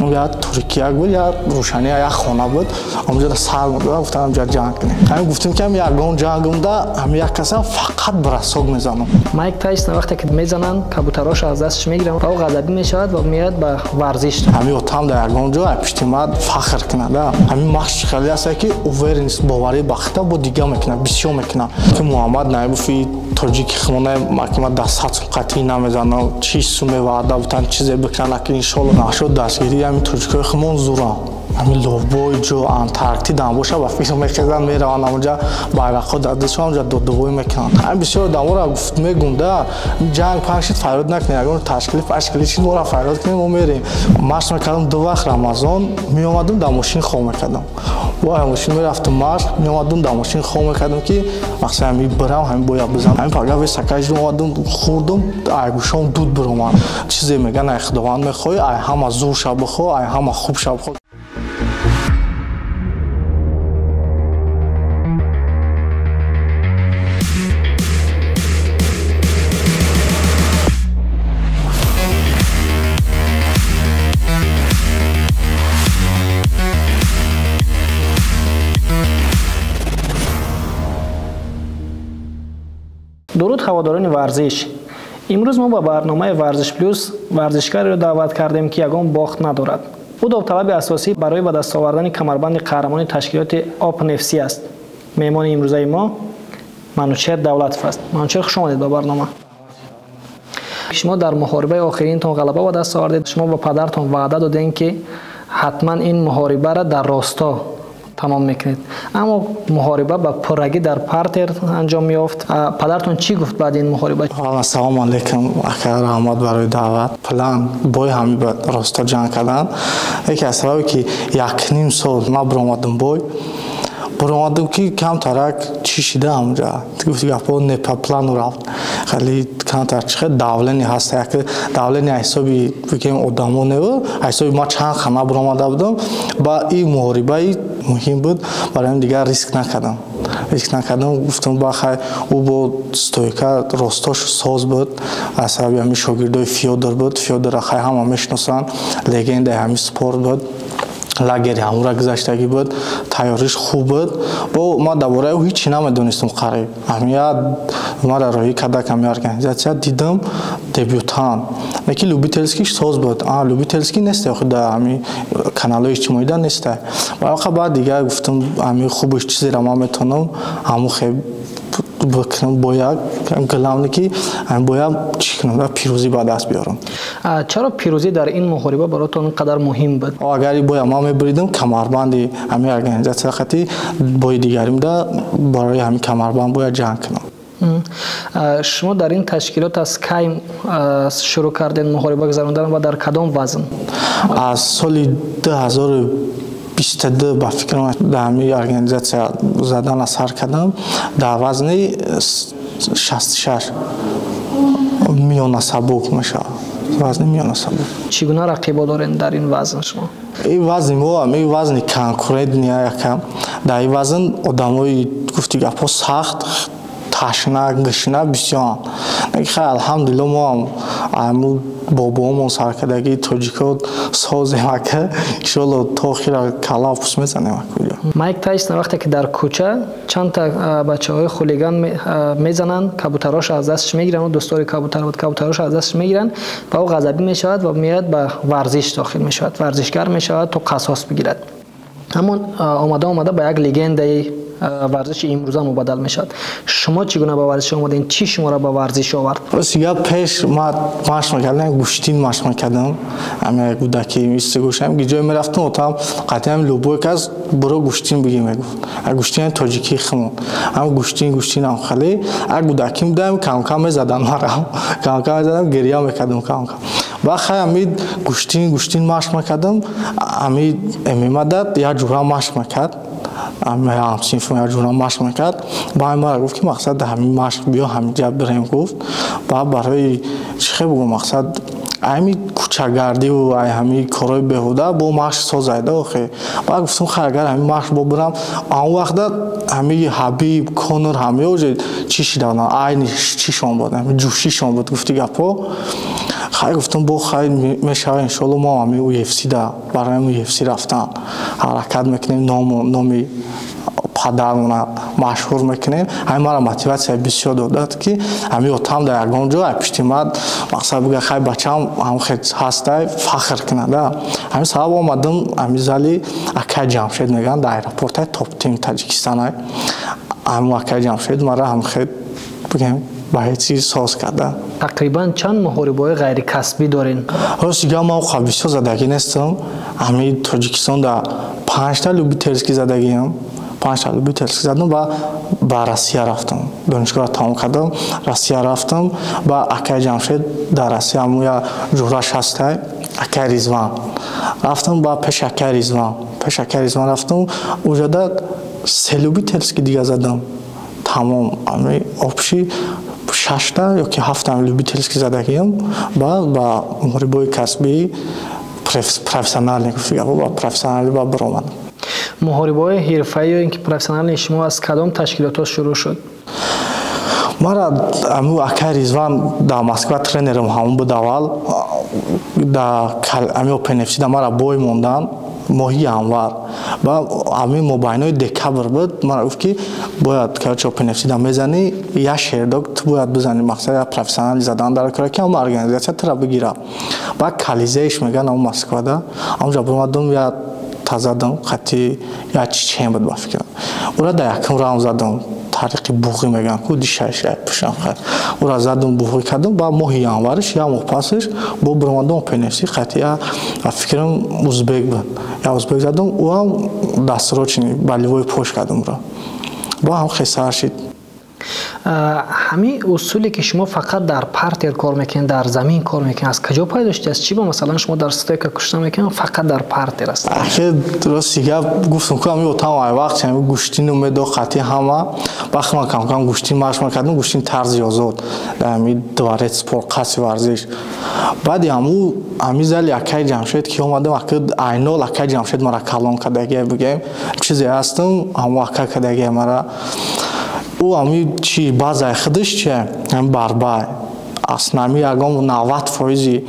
یا ترکیه بود یا روشنی یا خانه بود اونجا سر مداد گفتم اونجا جنگ کنیم همین گفتیم که یگان جنگم ده همین یک کسی فقط برساگ میزنم. مایک تایسون وقتی که میزنن کبوتراش از دستش میگیرن و او غضبی میشود و میاد به ورزش. همین اتام در یگان جا پشتیمات فخر کنه همین ماش خیلی است که اوور نیست باوری باخته بود دیگه میکنه بسیار میکنه که محمد نایبوفی تاجیک خمونه محکمه دست قطعی نمیزنه چی سومه وعده بودن چیزی بکنه که ان شاء الله نشد دستگیری همین تاجیکای خمون زورا همین لوبوی جو انتارکتیدا باشه و فکر میکنم میروان اونجا bayrakho دادشون اونجا دودوی میکنن همین بسیار دامورا گفت میگونده جنگ پاشید فراد نکنه اگر تشکیلی چی مورا فراد کنیم و میریم ماش میکردم دو وقت رمضان میومدم در ماشین خو میکردم و ماشین میرفتم ماش میومدم در ماشین خو میکردم که مثلا همین برام همین بویا بزنم همین پاگا و سکاج اومدم خوردم آگوشم دود برومان چیزی میگن اخدوان میخوای ای هم زور شب خو ای هم خوب شب خو. درود هواداران ورزش. امروز ما با برنامه ورزش پلوس ورزشکاری را دعوت کردیم که یگان باخت ندارد. او داوطلب اساسی برای به دست آوردن کمربند قهرمانی تشکیلات آپن اف سی است. مهمان امروزه ما منوچهر دولتов است. منوچهر خوش آمدید به برنامه. شما در محاربه آخرینتون غلبه به دست آوردید. شما با پدرتون وعده دادین که حتما این محاربه را در راستا تمام میکنید، اما محاربه با پرگی در پارتر انجام یافت. پدرتون چی گفت بعد این محاربه؟ السلام علیکم اکبر احمد برای دعوت پلان بای همی با راستا جنگ کردن یکی از سببی که یک نیم سال نبرآمدم بای برآمدم که کم ترک چی شده اونجا گفتی گپا نپا پلان رفت خیلی کم تر چه داولنی هست یک داولنی حسابی بگیم آدمونه و حسابی ما چند خانه برآمده بودم با این محاربه مهم بود برای دیگر ریسک نکردم گفتم بخیر او با استویکا راستاش ساز بود از سبب همین شاگردای فیودر بود فیودر خیلی همه میشناسن لگند همین سپورت بود لاگری همون گذشتگی بود تیاریش خوب بود با ما درباره او هیچی نمیدونستم قریب همیت ما را راهی کرده کمی ارگانیزاسیا دیدم دبیوتان نکی لوبیتلسکیش ساز بود لوبیتلسکی نیست خود همین کانالای اجتماعی دا نیست و بعد دیگه گفتم همین خوبش چیزی را ما میتونم همون خیلی بکنم باید گلامنی که هم باید چی کنم پیروزی به دست بیارم. چرا پیروزی در این محاربه براتون اینقدر مهم بود؟ اگر باید ما میبریدم کمربندی همین ارگانیزاسیا خطی باید دیگریم ده برای همین کمربند باید جنگ کنم. شما در این تشکیلات از کی شروع کردین محاربه گذراندن و در کدام وزن؟ از سال 2022 با فکرم در همین ارگانیزاسیا زدن اثر کردم در وزن 66 میانه سبک میشه وزن میانه سبک. چگونه رقیبا دارین در این وزن شما؟ این وزن ما این وزن کنکورنت نیا یکم در این وزن آدمای گفتی گپا سخت تشنه گشنه بسیار خیلی الحمدلله ما هم بابامون سرکردگی تاجیکات سازیم که انشالله تا خیلی کلاپس میزنیم. مایک تایسون وقتی که در کوچه چند تا بچه های خولیگان میزنن کبوتراش از دستش میگیرن و دوستای کبوتر بود کبوتراش از دستش میگیرن و او غضبی میشود و میاد به ورزش داخل میشود ورزشگر میشود تا قصاص بگیرد. همون آمده به یک لگندی ورزش امروزه مبادل میشد. شما چگونه به ورزش اومدین؟ چی شما را به ورزش آورد؟ راستی پیش ما مشق میکردم گوشتین مشق میکردم همه کودکی میست گوشم گیجای میرفتم اتام قطعا لوبو کس برو گوشتین بگی میگفت گوشتین تاجیکی خمون هم گوشتین هم خیلی کودکی بودم کم کم میزدن مرا کم کم میزدم گریه میکردم کم کم و خیلی امید گوشتین مشق میکردم امید امیمدت یا جورا مشق میکرد هم سینفون یا جورا مشق میکرد با این مرا گفت که مقصد همین مشق بیا همین جب بریم گفت و برای چه بگم مقصد همین کوچه‌گردی و همین کارهای بهوده با مشق سازیده آخه بعد گفتم خیر اگر همین مشق با برم آن وقت همین حبیب کونر همه چی شدن عینش چیشون بود همین جوشیشون بود گفتی گپا خیلی گفتم با خیلی میشه انشالله ما همی UFC دا برای UFC رفتن حرکت میکنیم نامی پدرمون مشهور میکنیم همین مرا موتیواسیون بسیار داد که همین اتام در یگان جا پشتیمت مقصد بگه خیلی بچه‌ام هم خیلی هسته فخر کنه همین سبب آمدم همین زلی اکای جمشید میگن در ایرپورت تاپ تیم تاجیکستان همین اکای جمشید مرا هم خیلی بگیم با هیچ چیز ساز کرده. تقریبا چند محاربای غیر کسبی دارین؟ راست دیگه ما قبلی زدگی نیستم. همین تاجیکستان در 5 تا لوبی ترسکی زدگیم. 5 تا لوبی ترسکی زدم و با روسیه رفتم. دانشگاه تمام کردم. روسیه رفتم با اکای جمشید در روسیه همون یا جورش هسته. اکای ریزوان رفتم با پیش اکای ریزوان. پیش اکای ریزوان رفتم. اونجا در 3 لوبی ترسکی دیگه زدم. تمام همین آبشی 6 تا یا که 7 تا لوبی ترسکی زدگیم با محاربای کسبی پروفسیونال نگفتیم با پروفسیونال با برآمد. محاربای حرفه‌ای یا اینکه پروفسیونال شما از کدام تشکیلات شروع شد؟ مرا امو اکای ریزوان در مسکو ترینرم همون بود اول در امو اوپن اف سی در مرا بای موندن ماهی انور و همین مباینای دکبر بود مرا گفت که باید که اوپن اف سی در میزنی یا شیرداگ تو باید بزنی مقصد پروفسیونال زدن در کار که اون ارگانیزاسیون تر بگیره و کالیزهش میگن اون مسکو دا اونجا برمادم یا تازادم خطی یا چیم بود بافکرم اون در یکم راند زدم طریق بوغی میگن که دیشش پشم خد اون زدم بوغی کردم با ماهی انورش یا مخپاسش با برمادم اوپن اف سی خطی فکرم ازبک بود یا ازبک زدم و هم دستروچنی بالیوی پوش کردم را با هم خیلی سرشید. همین اصولی که شما فقط در پارتر کار میکنین در زمین کار میکنین از کجا پیدا شده از چی با مثلا شما در استیک کشته میکنین فقط در پارتر است اخه درست دیگه گفتم که همین اتاق وقت همین گوشتین اومد خطی همه وقت ما کم گوشتین مارش میکردم گوشتین طرز آزاد همین دوارت سپورت خاصی ورزش بعد همین زل اکای جمشید که اومدم عینال اکای جمشید مرا کلان کردگی بگیم چیزی هستم همون اکای کردگی مرا او همی چی بازای خودش چه هم بربای اصلا همی اگم 90%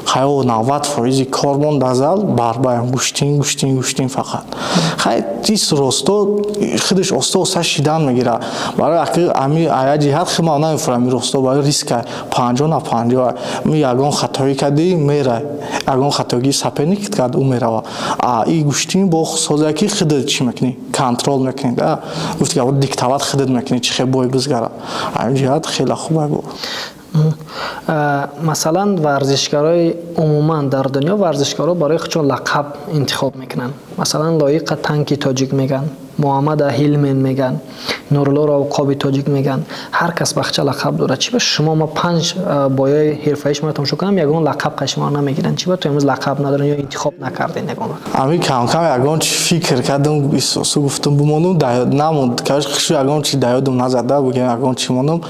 خیلی 90% کاربن دازال بربای هم گوشتین فقط خیلی چیز رستو خودش استو شیدن میگیره برای اگه همی آیا جهت خیلی ما نمیفهمی رستو برای ریسک 50 می اگم خطایی کردی میره اگم خطایی سپنی کرد او میره این گوشتین با سازکی خودت چی میکنی کنترل میکنی گفتی که دیکتاتور خودت میکنی چه خیلی بای بزگره همین جهت خیلی خوبه بود. مثلا ورزشکارای عموما در دنیا ورزشکارا برای خودشون لقب انتخاب میکنن مثلا لایق تانکی تاجیک میگن محمد هیلمن میگن نورلور اوقابی تاجیک میگن هر کس بخچه لقب داره چی با شما ما 5 بایای حرفه‌ای شما تماشا کنم یگان لقب قشما نمیگیرن چی با تو امروز لقب ندارن یا انتخاب نکردین یگان همین کم یگان فکر کردم بیسوسو گفتم بمونم نموند که خشو یگان چی دایدم نزده بگم یگان چی مونم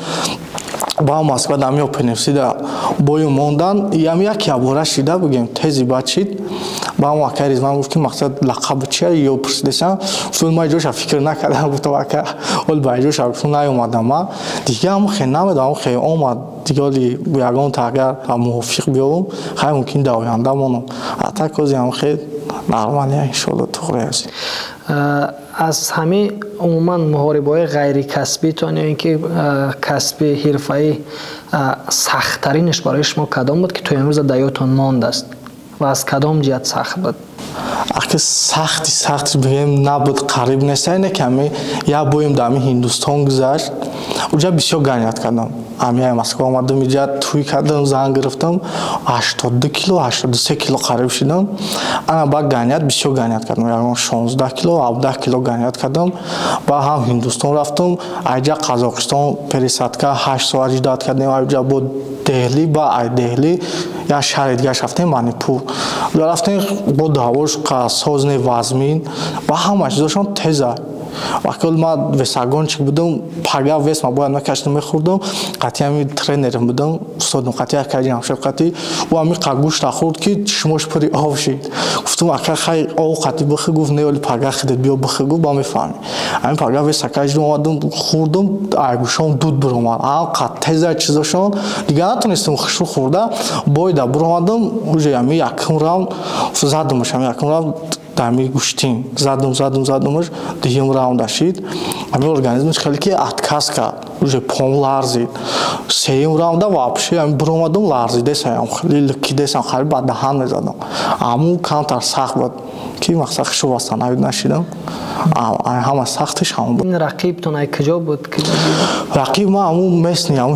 با مسکو دامی اوپن اف سی دا بای موندن یکی ابوره شده بگیم تیزی بچید با ما کاریزما گفت که مقصد لقب چیه یا پرسیدم فیلم ما جوش فکر نکردم گفتم که اول با جوش فیلم نیومدم ما دیگه هم خیلی نمیدونم خیلی اومد دیگه ولی یگان تاگر موافق بیام خیلی ممکن داویانده مونم حتی کوزی هم خیلی نرمالی ان شاء الله تو خریزی از همه عموما محاربای غیر کسبی تا اینکه کسبی حرفه‌ای سخت‌ترینش برای شما کدام بود که تو امروز دیاتون ماند است و از کدام جهت سخت بود؟ اگه سختی بگیم نبود قریب نیست اینه کمی یا بایم دامی هندوستان گذشت اونجا بسیار گنیت کردم امیای مسکو آمدم اینجا توی کردم زنگ گرفتم 82 کیلو 83 کیلو قریب شدم انا با گنیت بسیار گنیت کردم یعنی 16 کیلو 17 کیلو گنیت کردم با هم هندوستان رفتم اینجا قزاقستان پریسادکا 8 ساعت داد کردیم اینجا بود دهلی با دهلی یا شهر دیگه رفتیم مانیپور رفتیم با داوش سازن وزمین با همه چیزشون تیزه вақти ма весагончик будам пага вес ма бояд накашидам мехӯрдам қати ами тренерам будам устодам қати акаҷи ҳамшаб қати ӯ ами қагӯшта хӯрд ки чишмош пури об шид гуфтам ака хай ов қати бихӣ гуфт не оли пага хидед биё бихӣ гуфт ба мефаҳмӣ ами пага вес акаҷидам омадам хӯрдам айгӯшам дуд биромад анқад теза чизошон дига натонистам хушрӯ хӯрда бойда биромадам уже ами якум раунд задамаш ами якум раунд дами гӯштин задамаш дуюм раунд ашид ами организмаш хеле ки отказ кард уже пом ларзид сеюм раунда вообще ами биромадам ларзидесам хеле ликидесам хали ба даҳан мезадам аму камтар сахт буд ки мақсад хушрӯ вастанавид нашидам ҳама сахтиш ҳамон буд. Рақибтон ай куҷо буд? Рақиб ма аму местни аму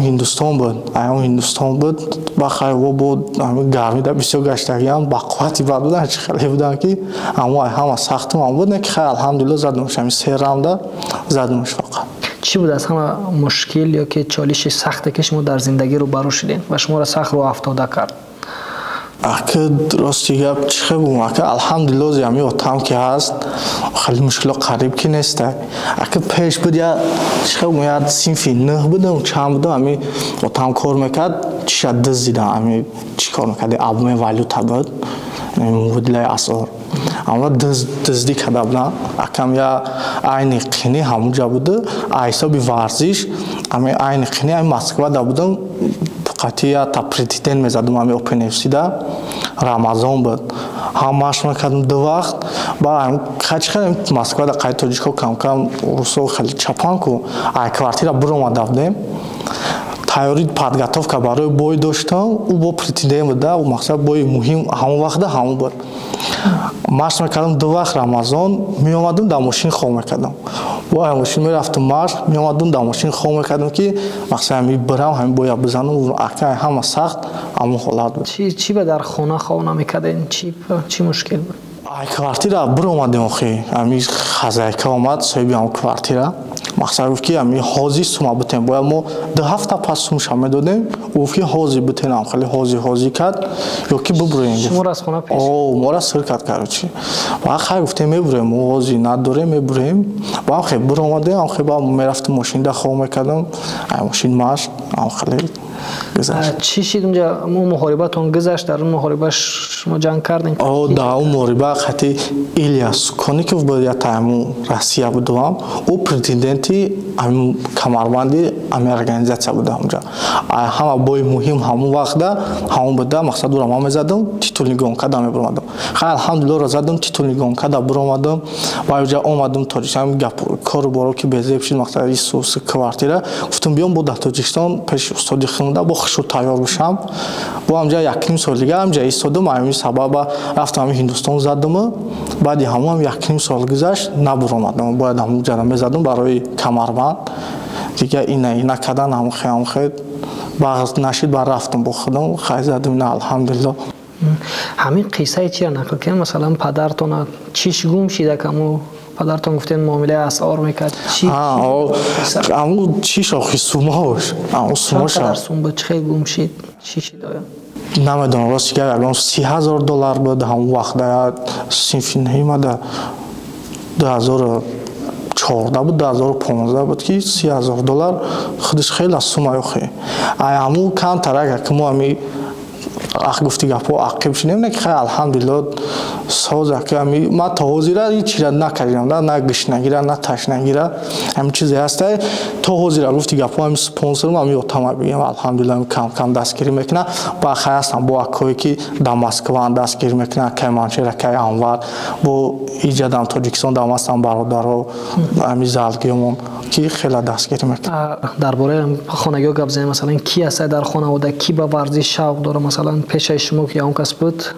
Ҳиндустон буд бахай во буд ами гармида бисёр гаштагиам ба қуввати бад будан чи хеле будам ки аму ай ҳама сахтум ам буд не ки хай алҳамдулилла задамаш ами се раунда задамаш фақат. Чӣ буд аз ҳама мушкил ёки чолиши сахте ки шумо дар зиндагӣ рӯбарӯ шудед ва шуморо сахт роҳ афтода кард? Ака рости гап чӣ хел бум ака алҳамдулилла ози ами отам ки ҳаст хеле мушкило қариб ки нестай ака пеш буд я чӣ хел бум я синфи нӯҳ будам чанд будам ами отам кор мекард чиша дуздидам ами чӣ кор мекард обмен валюта буд мубодилаи асъор ама дуздӣ карда будам акам я айни қини ҳамунҷа буду аз ҳисоби варзиш ами айни қини ами Москвада будам қати я та президент мезадам ами опенфсида рамазон буд ҳам машқ мекардам ду вақт ба ҳач хеле Москвада қати тоҷикҳо камкам русо хеле чапан ку ай квартира биромада будем тайёри подготовка барои бой доштам ӯ бо президент буда ӯ мақсад бои муҳим ҳамон вақта ҳамон буд машқ мекардам ду вақт рамазон меомадам дар мошин хоб мекардам бо мошин мерафтам машқ меомадам дар мошин хоб мекардам ки мақсад ами бирам ҳами боя бизанам ака ҳама сахт ҳамон ҳолат буд. Чӣ ба дар хона хоб намекарден? Чӣ мушкил буд? ай квартира биромадем охи ами хазайка омад соҳиби ҳам квартира мақсад гуфт ки ами ҳозир сума бутем бояд мо 2 ҳафта пас сумша медодем гуфт ки ҳозир бутенам хеле ҳозир кард ёки бибурем шуморо аз хона пеш мора сир кард карочи ва хай гуфтем мебурем мо ҳозир надорем мебурем ва хе биромадем ам хе ба мерафтим мошинда хоб мекардам ай мошин маш ам хеле чӣ шид унҷа муҳорибатон гузашт дар он муҳориба шумо ҷанг кардем? дар он муҳориба хати Илья Сукоников буд я таиму Россия будам ӯ президенти ами камарбанди ами организация буда унҷа ҳама бои муҳим ҳамон вақта ҳамон буда мақсад ӯро ма мезадам титулни гонкада мебиромадам хай алҳамдулилла разадам титулни гонкада биромадам ва унҷа омадам Тоҷикистон гап кору боро ки безеб шид мақсад исус квартира гуфтам биём бо дар Тоҷикистон пеши устоди хунда бо хушрӯ тайёр бошам бо ҳамҷа якним сол дига ҳамҷа истодам ами сабаба рафтам ами Ҳиндустон задам баъди ҳамон якним сол гузашт набиромадам бояд ҳамунҷа мезадам барои камарбанд дига ина кардан ҳамхе бағз нашид ба рафтам бо худам хай задам ина алҳамдулилла. ҳамин қиссаи чиро нақл кардем масалан падартон чиш гум шида каму падартон гуфтен муомилаи асъор мекард аму чиш охи сумош аму сумош чақадар сум буд чӣ хел гум шид чӣ шид оё намедонам рости гап ягон $30,000 буд ҳамон вақта синфи наимада 2014 буд 2015 буд ки $30,000 худиш хеле сума охи ай аму камтар агар ки мо ами гуфти гапҳо ақиб шидем не ки хай алҳамдулилла соза ки ами ма то ҳозира ҳичира накардам на гишнагира на ташнагира ҳамин чизе ҳастай то ҳозира гуфти гапҳо ами спонсорам ами отама бигем алҳамдулилла кам дастгирӣ мекунад ба хай ҳастам бо акое ки дар Москван дастгирӣ мекунад кай манчера кай анвар бо иҷадам Тоҷикистон дам ҳастам бародарҳо ами залгиёмон ки хеле дастгирӣ мекунад. дар бораи хонагиҳо гап занем масалан ки ҳастай дар хонавода ки ба варзиш шавқ дора масалан пешаи шумо ки он кас буд?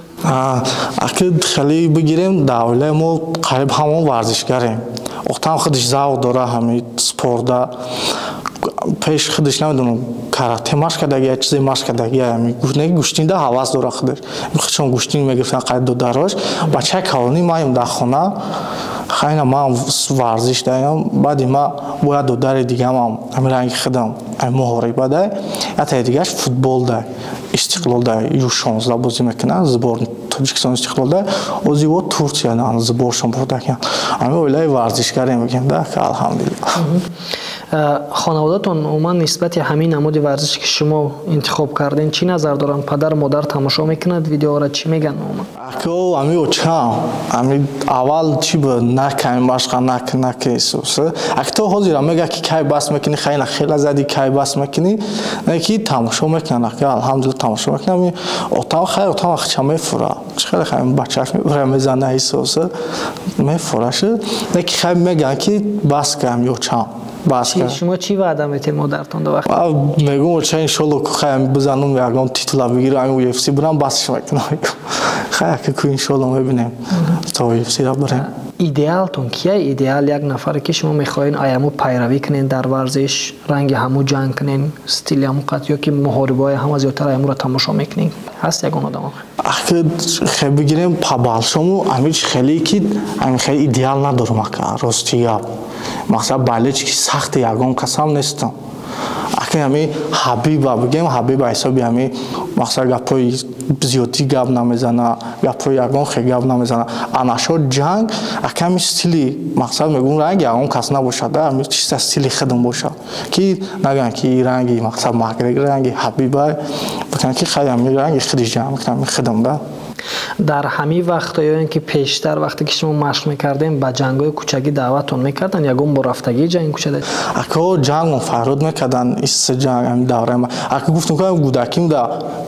Аки хеле бигирем дар оилаи мо қариб ҳамон варзишгарем отам худиш завқ дора ҳамин спорта пеш худиш намедонам карате машқ кардаги я чизе машқ кардаги гӯштинда ҳавас дора худиш чун гӯштин мегирифтан қайд додарош бачаи калони маем дар хона хайна ман варзиш даям баъди ма бояд додари дигамам ами ранги худам ами муҳориба дай ятаи дигаш футбол дай истиқлол дай Ю-16 бозӣ мекунад сборни Тоҷикистон истиқлол дар ози во Турсия дан зборшон бурдакан ами оилаи варзишгаре мегем да алҳамдулиллаҳ. хонаводатон умуман нисбати ҳамин намуди варзиш ки шумо интихоб карден чӣ назар доранд? Падар модар тамошо мекунад видеоро, чӣ меган умуман? Ако ами очам ами аввал чӣ бо наками машқа накесуса акто ҳозира мега ки кай бас мекунӣ хайна хела зади кай бас мекунӣ ки тамошо мекунанд ака алҳамдулиллаҳ тамошо мекунам отам хайр отам ахча мефура чхеле хайм бачак мебара мезана исоса мефураше неки хай меган ки бас кам ёчам шумо чӣ ваъда метед модартон до вақт мегум оча иншолло хаям бизанум ягон титула бигирам UFC бурам басш мекунам хая ки иншолло мебинем то UFC ра бурем. идеалтон кия идеал як нафаре ки шумо мехоҳед аяму пайравӣ кунед дар варзиш ранги ҳаму ҷанг кунед стили ҳаму қат ё ки муҳорибаҳои ҳама зиёдтар аямуро тамошо мекунед ҳаст ягон одам хе бигирем пабалшому амич хеле ки ами хеле идеал надорум ака рости гап мақсад балеч ки сахти ягон касам нестам аки ами ҳабиба бигем ҳабиба ҳисоби ами мақсад гапҳои зиёдӣ гап намезана гапҳои ягон хе гап намезана анашо ҷанг аки ами стили мақсад мегум ранги ягон кас набошад ами чиста стили худам бошад ки нагӯян ки ранги мақсад макгрегор ранги ҳабиба бикан ки хай ами ранги худи ҷанг ами худам да. дар ҳамин вақто ё ки пештар вақте ки шумо машқ мекардем ба ҷангҳои кӯчагӣ даъватон мекардан ягон бо рафтагии ҷанг кӯчада ако ҷангон фарод мекардан исса ҷанг ами давра ака гуфтам ки гудаким да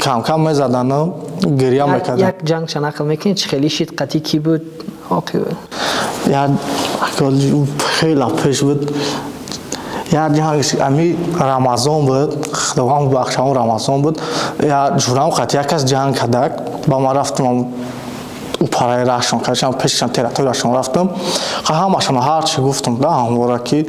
кам кам мезадан гиря мекардан як ҷангша нақл мекунед чӣ хеле шидқатӣ ки буд оқиба я ако хела пеш буд я ҷанг ами рамазон буд худованд бахшам рамазон буд я ҷурам қат якас ҷанг кардак ба ман рафтам упараи рашон кардам пешам тератори рашон рафтам ҳамашон ҳарчи гуфтам да ҳамвора ки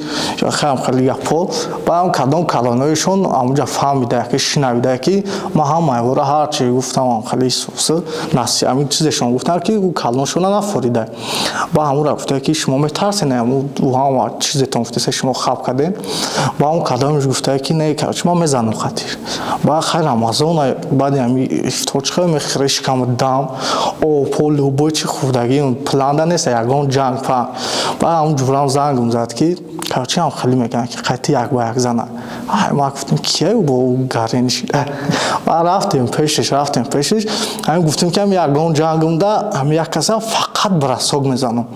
хаям хеле гапо баам кадом калоноишон амуҷа фаҳмида ки шинавида ки ма ҳамаевора ҳарчи гуфтам хеле соса наси ами чизешон гуфтам ки калоншона нафорида ба ҳамура гуфта ки шумо метарсен ҳама чизетон гуфтасе шумо хаб кардем ба ҳам кадомиш гуфта ки не карч ма мезанам хатир ба хай рамазон баъди ами ифторчиқа мехришкам дам о пол любой чи хурдагӣ планда нест ягон ҷанг па ба ҳам ҷурам зангум зад ки карчи ҳам хеле мегӯянд ки қайти як ба як зана ма гуфтем кия бо гариниш ба рафтем пешиш ҳам гуфтем ки ҳам ягон ҷангум да ҳам як каса фақат брасок мезанам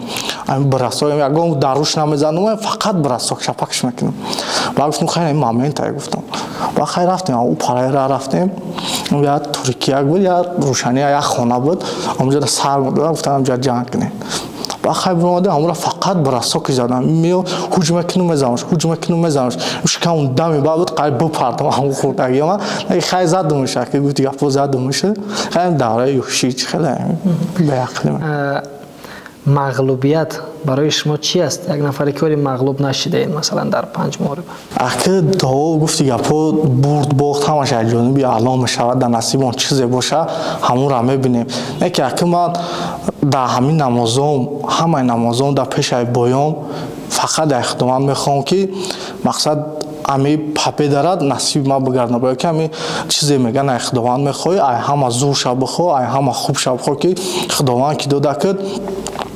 ҳам брасок ягон даруш намезанам фақат брасок шапакш мекунам ба гуфтем хайр момента гуфтам ба хайр рафтем упараира рафтем я туркия буд я рӯшания як хона буд онҷа сар гуфтам онҷа ҷанг кунем ба хайр бимода ҳамура фақат брасоки задам меё ҳуҷ мекунум мезанамш шикам дами ба буд қай бупардам ҳаму хурдагӣ ма хай задумша ки гуфти гапо задумша хай давраи ёшӣ хеле беақлима. мағлубият барои шумо чӣ аст? Як нафаре ки мағлуб нашидаед масалан дар 5 муҳориба ака до гуфти гапо бурд бохт ҳамаш аз ҷониби Аллоҳ мешавад дар насибон чизе боша ҳамура мебинем не ки ака ман дар ҳамин намозом ҳамаи намозом дар пешаи боём фақат дар худованд мехоҳам ки мақсад ами папедарад насиб ма бигардна бояд ки ами чизе меган ай худованд мехоҳӣ ай ҳама зурша бихоҳ ай ҳама хубша бихоҳ ки худованд ки дода кад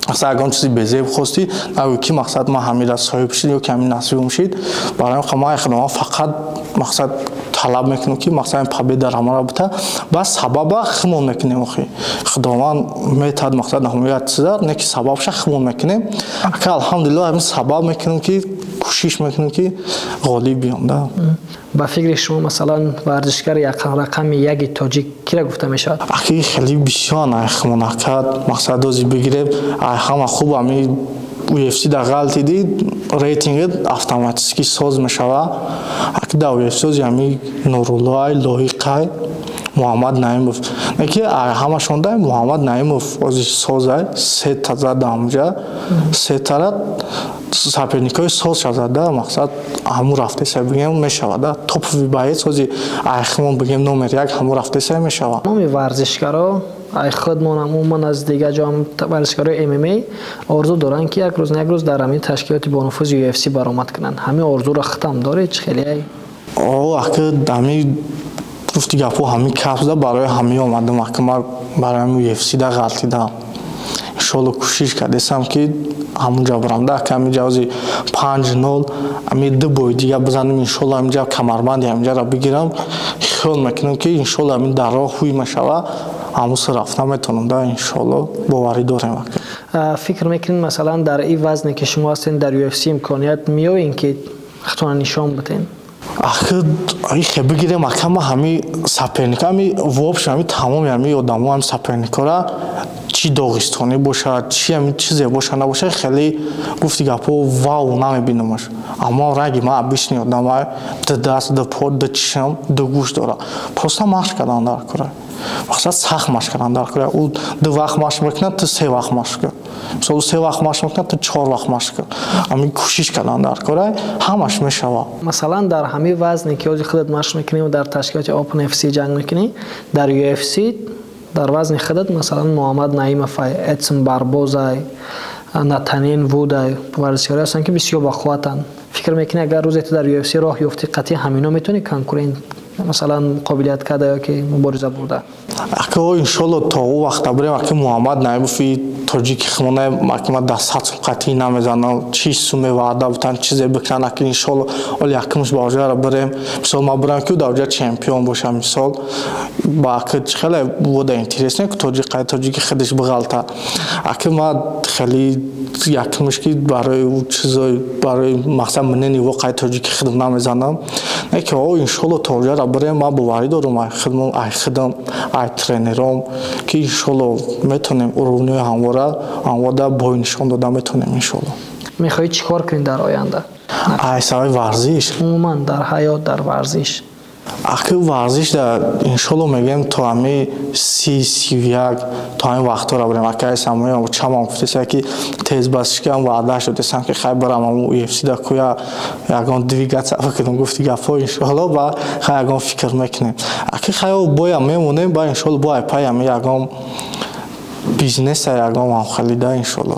мақсад ягон чизи безеб хости нагӯй ки мақсад ма ҳамира соҳиб шид ё ки ҳамин насибум шид барои ма худованд фақат мақсад талаб мекунем ки мақсад победа рамара бута ба сабаба химон мекунем охи худованд метад мақсад ҳамоят чиза не ки сабабша химон мекунем ака алҳамдулиллаҳ ҳамин сабаб мекунем ки кӯшиш мекунем ки ғолиб биём да. ба фикри шумо масалан варзишгар рақами яги тоҷик кира гуфта мешавад? аки хеле бисёр химон акад мақсад ози бигирем ҳама хуб ами UFC да ғалти дид рейтинги автоматически соз мешава аки да UFC ози ами Нуруллоҳ Лоиқай Муҳаммад Наимов неки ҳамашон да Муҳаммад Наимов ози созай сета зада ҳамҷа сетара саперникои созша зада мақсад ҳаму рафтеса бигем мешава да топови боец ози айхмон бигем номер 1 ҳаму рафтеса мешава. номи варзишгаро ай худмон амуман аз дига ҷом варзишгарои MMA орзу доранд ки як рӯз дар ҳамин ташкилоти бонуфузи UFC баромад кунанд. ҳамин орзуро хитам доред? Хеле ака ами گفتی گپو همین کپزده برای همین آمدم که من برای UFC دا غلطی دارم انشالله کوشش کردم که همونجا برم ده که همینجا از 5-0 همین دو بای دیگه بزنم انشالله همینجا کمربند همینجا را بگیرم خیال میکنم که انشالله همین در راه خوی مشوه همون سر رفتم میتونم ده انشالله باوری دارم. فکر میکنین مثلا در این وزنی که شما هستین در UFC امکانیت میوین که خودتون نشان بدین؟ آخه خیلی بگیرم اکه ما همین سپرنیک همین وابش همین تمام همین آدم هم سپرنیک را چی داغستانی باشه چی همین چیزی باشه نباشه خیلی گفتی گپو واو نمیبینمش اما رنگی ما بیشتر آدم ده دست ده پا ده چشم ده گوش داره پروستا مشق کردن در کره مقصد سخت مشق کردن در کره او دو وقت مشق میکنه تو 3 وقت مشق کرد مثلا 3 وقت مشق میکنه تو 4 وقت مشق کرد همین کوشش کردن در کره همش میشوه. مثلا در همین وزنی که خودت مشق میکنی و در تشکیلات اوپن FC جنگ میکنی در UFC در وزن خودت مثلا محمد نعیمов ادسون барбозай ناتانین وودای ورزشکاری هستن که بسیار باقوتن. فکر میکنی اگر روزی تو در UFC راه یافتی قطعی همینا میتونی کنکورنت مثلا قابلیت کرده یا که مبارزه بوده؟ اگه انشالله تا او وقت بریم اگه محمد نعیمов تاجیک خمونه ما دست قطعی نمیزنم چیز سومه وعده بودن چیزی بکنن اگه انشالله ولی یکمش با اوجه را بریم مثال ما برم که در اوجه چمپیون باشم مثال با اگه خیلی بوده اینترس نه که تاجیک خودش بغلطه اگه ما خیلی یکمش که برای او چیزای برای مقصد مننی واقعی تاجیک خودم نمیزنم نه که او انشالله تا اوجه را بریم ما باوری دارم ای خودم ای ترینرام که انشالله میتونیم ارونی همواره بای نشان داده میتونیم انشالله. میخوایی چیکار کنی در آینده؟ ایسای ورزش عموما در حیات در ورزش اگه ورزش در انشالله میگم تا همه 31 تا این وقتا را بریم اگه ایسا چما گفتیسه که تیز بسش که هم وعده شدیسم که خیلی برم همون UFC در کویا یکان دویگت صفحه کدوم گفتی گفتا انشالله و خیلی یکان فکر میکنیم اگه خیلی باید میمونیم با انشالله باید پای همه یکان بیزنس یکان هم خیلی ده انشالله.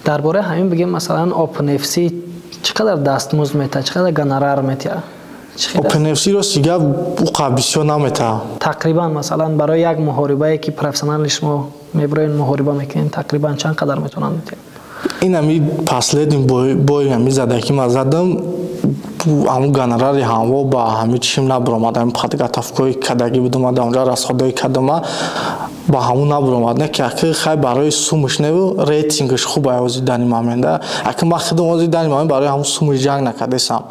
درباره همین بگیم مثلا اوپن FC چقدر دستمزد میته چقدر گنرار میته؟ اوپن FC رو سیگه او قبیسیو نمیته تقریبا مثلا برای یک محاربه که پروفسیونال شما میبرین محاربه میکنین تقریبا چند قدر میتونن میته؟ این همی پسلیدیم بای همی زده که من زدم همون گنراری همو با همی چیم نبرامدم پادگاتافکوی کدگی بدم اونجا رسخدای کدم با همون نبرامد نه که خیلی برای سومش نبود ریتینگش خوبه آزیدنی مامنده اگه من خودم آزیدنی مامن برای همون سومش جنگ نکردم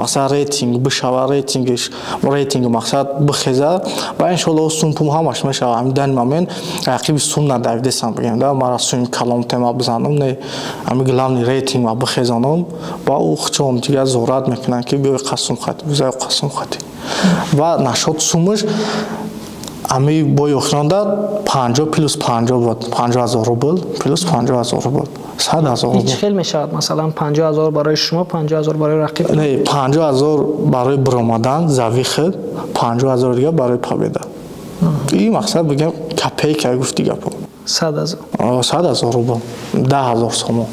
مثلا ریتینگ بشوه ریتینگ مقصد بخیزه و انشالله سوم پوم همش میشه همین دنی مامن عقیب سوم ندیدم بگم ده مرا سوم کلام تما بزنم نه همین گلام ریتینگ ما بخیزانم با او خچون دیگه زورات میکنن که بیای قسم خاطی بزای قسم خاطی و نشد سومش امی بای اخرانده 50 پلوس 50 بود 50,000 روبل پلوس 50,000 روبل 100,000 روبل. هیچ خیلی میشود مثلا 50,000 برای شما 50,000 برای رقیب؟ نه 50,000 برای برآمدن زوی خود 50,000 دیگه برای پابیده. این مقصد بگم کپی که گفتی گپو 100,000 روبل 10,000 سوم.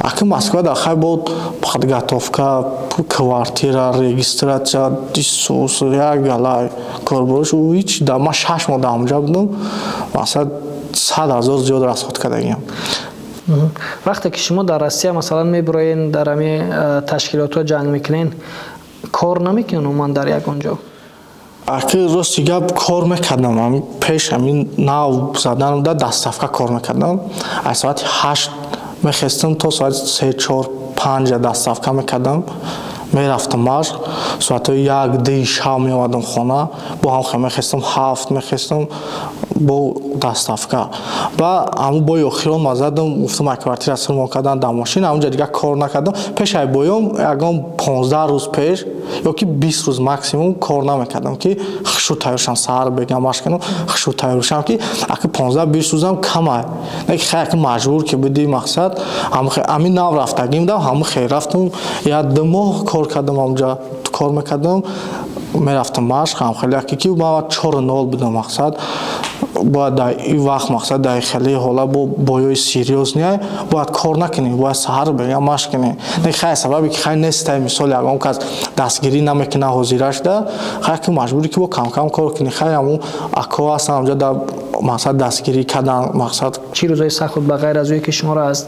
اگه مسکو در خیلی بود подготовка квартира регистрация дисус як галай корбош у هیچ در ما 6 ماه اونجا بودم مثلا 100,000 زیاد رصد کردیم. وقتی که شما در روسیه مثلا میبرین در همین تشکیلات رو جنگ میکنین کار نمیکنین من در یک اونجا؟ اگه راستی گپ کار میکردم همین پیش همین ناو زدن در دستافکا کار میکردم از ساعت 8 میخستم تا ساعت 3 4 5 دستافکا میکردم میرفتم مشق ساعت 1 شب میومدم خانه با هم میخستم 7 میخستم با دستافکا و همون بای اخیران ما زدم گفتم یک کارتی رسول ما کردن در ماشین همونجا دیگه کار نکردم پیش ای بایم یکم 15 روز پیش یا که 20 روز ماکسیموم کار نمیکردم که خشو تایرشم سر بگم مشق کنم خشو تایرشم که اگه 15 20 روزم کمه نه که خیلی مجبور که بدی مقصد همین نو رفتگیم دم همون خیر رفتم یا دو ماه کار کردم اونجا کار میکردم میرفتم مشق هم خیلی که ما 4-0 بودم مقصد باید در این وقت مقصد در خیلی حالا بایوی سیریوز نیای باید کار نکنی باید سهر بگی مشق کنی نه خیلی سببی که خیلی نسته مثال یکم که دستگیری نمیکنه حاضرش ده خیلی که مجبوری که با کم کم کار کنی خیلی همون اکو هستن همجا در مقصد دستگیری کردن مقصد چی روزای سخت بود بغیر از اوی که شما را از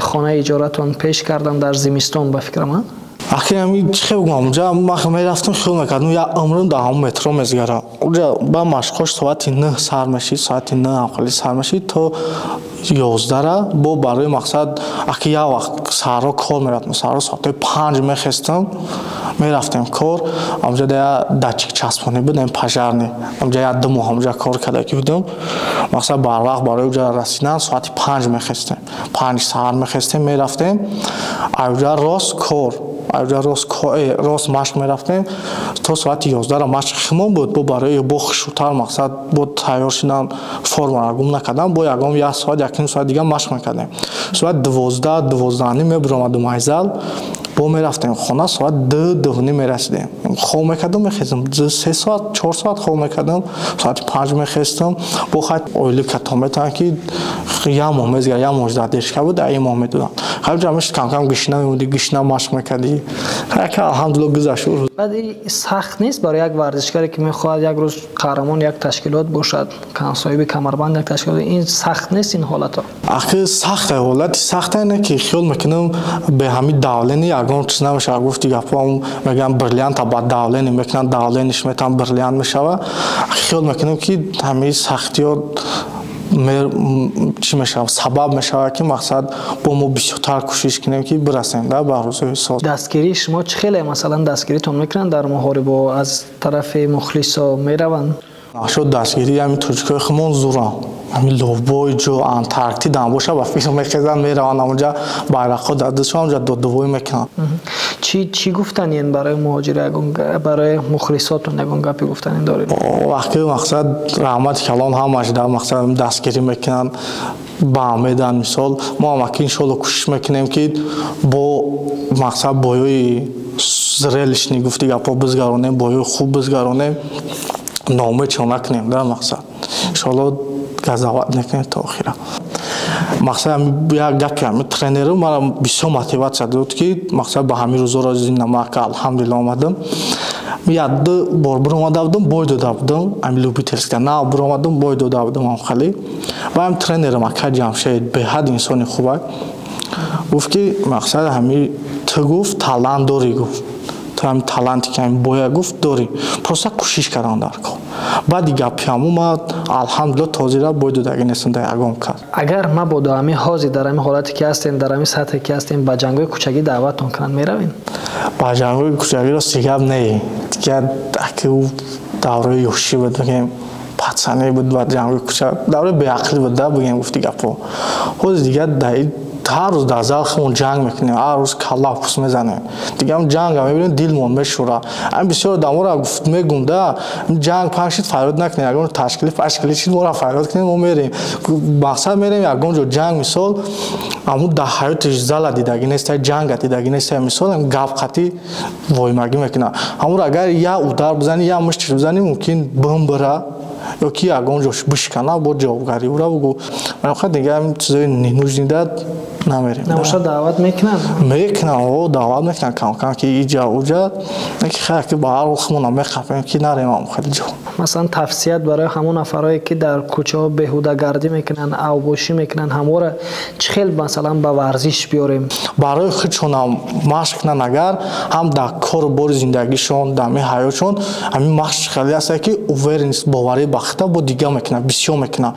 خانه اجارتون پیش کردن در زمستان به فکر من آخه همین خیلی بگم اونجا من رفتم خیلی میکردم یا عمرم در همون مترو میزگرم اونجا با مشقاش ساعت 9 سر میشید ساعت 9 همخالی سر میشید تا 11 را با برای مقصد اگه یا وقت سهرا کار میرفتم سهرا ساعت 5 میخستم میرفتم کار اونجا در دچک چسبانی بودم پژرنی اونجا یا 2 ماه اونجا کار کرده بودم مقصد بر وقت برای اونجا رسیدن ساعت 5 میخستم 5 سهر میخستم میرفتم اونجا راست کار اونجا راست مشق میرفتیم تا ساعت 11 را مشق خمون بود با برای با خشوتر مقصد با تیار شدن فرم را گم نکردم با یکم یک ساعت یکم ساعت دیگه مشق میکردیم ساعت 12 نیم برآمدم ایزل با میرفتیم خانه ساعت 2 میرسیدیم خواب میکردم میخیزم 3 ساعت 4 ساعت خواب میکردم ساعت 5 میخیستم با خیلی اویلی کتام میتونم که یا مامیزگر یا مجدد دیشکه بود ای مامی دودم خیلی جمعش کم کم گشنه میمودی گشنه مشق میکردی خیلی که الحمدلله گذشت بعد سخت نیست برای یک ورزشکاری که میخواد یک روز قهرمان یک تشکیلات باشد صاحب کمربند یک تشکیلات این سخت نیست این حالت ها آخه سخته حالت سخته نه که خیال میکنم به همین داولنی یگان چیز نمیشه گفتی گپام میگم بریلیانت با داولنی میکنن داولنیش میتونن بریلیانت میشوه خیال میکنم که همین سختی ها چی میشه سبب میشه که مقصد با ما بیشتر کوشش کنیم که برسیم در به روزهای سال دستگیری شما چه خیلی مثلا دستگیریتون میکنن در محاربه از طرف مخلصا میروند شد دستگیری همین توجکای خمون زوران همین لوبوی جو انتارکتیدا باشه و فکر میکنن میروند اونجا bayrakha در دستشون اونجا دوی میکنن چی گفتن این برای مهاجر برای مخلصاتون نگون گپی گفتن این دارید وقتی مقصد رحمت کلان همش در مقصد دستگیری میکنن با میدن مثال ما هم انشالله کوشش میکنیم که با مقصد بایوی زرلش نگفتی گپا بزگرانیم بایوی خوب بزگرانیم نامه چون نکنیم در مقصد انشالله قضاوت نکنیم تا آخره مقصد یک گپی همین ترینر مرا بسیار موتیواسیا داد که مقصد به همین روزا را زندگی که الحمدلله آمدم یک دو بار برآمده بودم بای داده بودم همین لوبیتلسکا نه برآمدم بای داده بودم هم خیلی و هم ترینر ما که جمشید به حد انسان خوبه گفت که مقصد همین تو گفت تالنت داری گفت تو هم تالنتی که همین باید گفت داری پروسه کوشش کردن در کار بعد گپی همون ما الحمدلله تازه را باید داده نیستم در یگام کرد اگر ما با دائمی حاضر در همین حالتی که هستیم در همین سطحی که هستیم با جنگ‌های کوچکی دعوتتون کنن میروین با جنگ‌های کوچکی را سیگاب نه دیگه که دوره یوشی بود بگیم پاتسانه بود بعد جنگ‌های کوچک دوره بی‌عقلی بود بگیم گفتی گپو خود دیگه هر روز در زال خمون جنگ میکنیم هر روز کلا پوست میزنیم دیگه هم جنگ هم میبینیم دیلمون میشوره هم بسیار دمور گفت میگم ده جنگ پنشید فریاد نکنیم اگر تشکیلی چیز ما را فریاد کنیم ما میریم مقصد میریم یگان جو جنگ مثال همون در حیاتش زال دیدگی نیست جنگ دیدگی نیست مثال هم گپ خطی وای مگی میکنه همون اگر یا اودار بزنی یا مشت بزنی ممکن بم بره یا کی یگان جوش بشکنه با جوابگاری او را بگو من خود دیگه هم چیزای نوجنیداد نمیریم نموشه دعوت میکنن او دعوت میکنن کم که اینجا اوجا نکی خیلی که با هر خمون میخوابیم که نریم هم خیلی جو مثلا تفسیت برای همون افرایی که در کوچه ها بهوده گردی میکنن او باشی میکنن همو را چه خیلی مثلا به ورزش بیاریم برای خودشون هم مشق کنن اگر هم در کار بار زندگیشون در می حیاتشون همین مشق خیلی هست که اوورنس باوری بخته با دیگه میکنن بسیار میکنن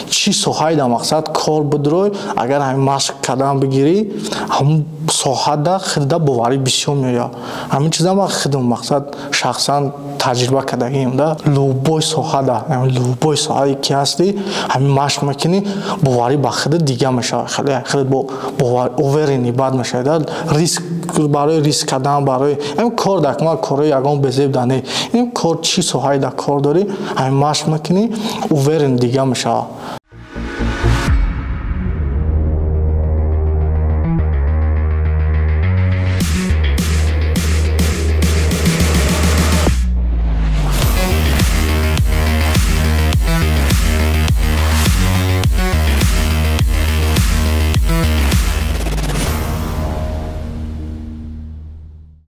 چی سوهای در مقصد کار بدروی اگر همین مشق کردن بگیری هم ساحت در خرده باوری بسیار میاد همین چیزا ما خودم مقصد شخصا تجربه کردیم در لوبای ساحت در همین لوبای ساحتی که هستی همین مشق میکنی باوری بخده دیگه میشه خیلی با اوورینی بعد میشه در ریسک برای ریسک کردن برای همین کار در ما کار یگان بزیب دانه این کار چی ساحتی در کار داری همین مشق میکنی اوورین دیگه میشه